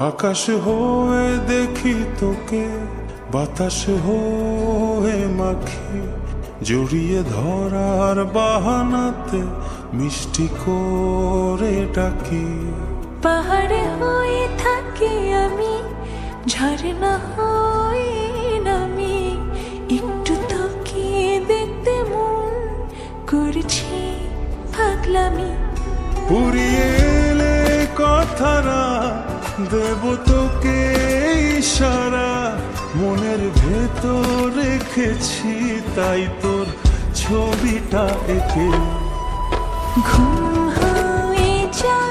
আকাশ হয়ে দেখি তোকে, বাতাস হয়ে মাখি, জড়িয়ে ধরার বাহানাতে মিষ্টি করে ডাকি। পাহাড়ে হয়ে থাকি আমি, ঝর্ণা হয়ে নামি, একটু তোকে দেখতে মন করছি পাগলামি। পুরিয়ে এলে কথারা দেব তোকে ইশারা, মনের ভেতর রেখেছি তাই তোর ছবিটা এঁকে। ঘুম হয়ে যা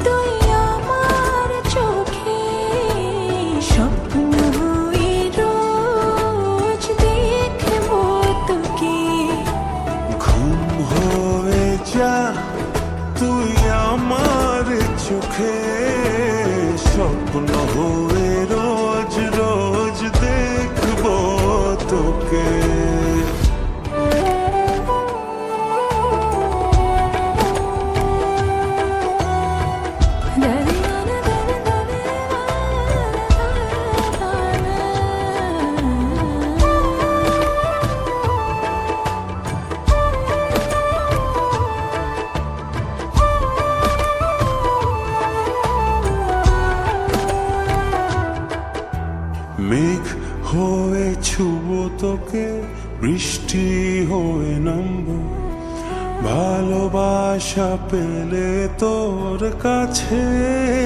তুই আমার চোখে, স্বপ্ন হয়ে রোজ দেখবো তোকে। ঘুম হয়ে যা তুই আমার চোখে, স্বপ্ন হয়ে রোজ রোজ দেখবো তোকে। মেঘ হয়ে ছুব তোকে, বৃষ্টি হয়ে নামবো, ভালোবাসা পেলে তোর কাছে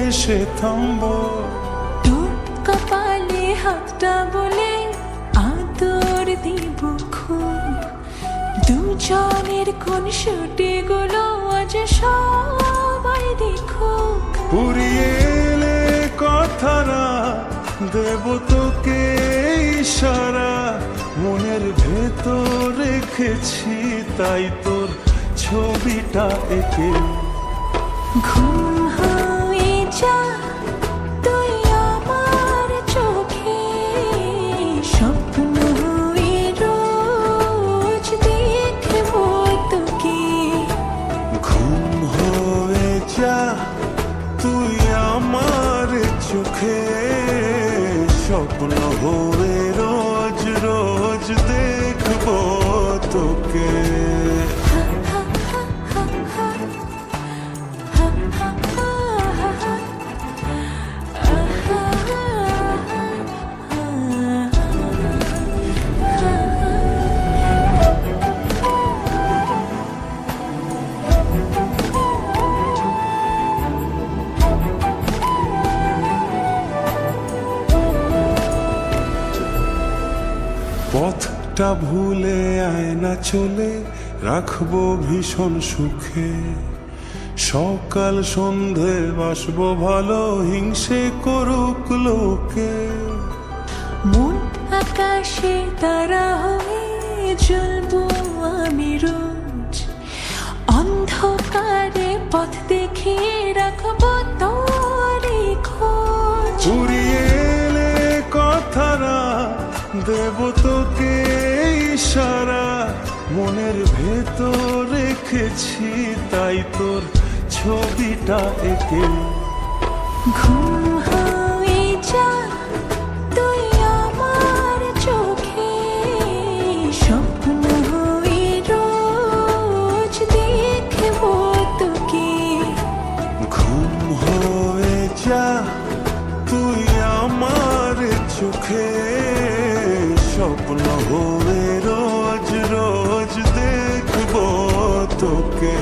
এসে থামবো। তোর কপালে হাতটা বলে আদর দিব খুব, দুজনের কোন শুটি গুলো আজ সবাই দেখুক। পুরিয়ে এলে কথারা দেব তোকে ইশারা, মনের ভেতর রেখেছি তাই তোর ছবিটা এঁকে। ঘুম হয়ে যা তুই আমার চোখে, স্বপ্ন হয়ে রোজ দেখবো তোকে। ঘুম হয়ে যা তুই আমার চোখে, স্বপ্ন হয়ে রোজ রোজ দেখবো তোকে। পথটা ভুলে আয় না চলে, রাখবো ভীষণ সুখে, সকাল সন্ধে বাসবো ভালো, হিংসে করুক লোকে। মন আকাশে তারা হয়ে জ্বলবো আমি রোজ, অন্ধকারে পথ দেখিয়ে রাখবো তোরে খোঁজ। পুরিয়ে এলে কথারা দেব তোকে ইশারা, মনের ভেতর রেখেছি তাই তোর ছবিটা এঁকে। ঘুম হয়ে যা তুই আমার চোখে, স্বপ্ন হয়ে রোজ দেখবো তোকে। ঘুম হয়ে যা তুই আমার চোখে, স্বপ্ন হয়ে রোজ রোজ দেখবো তোকে।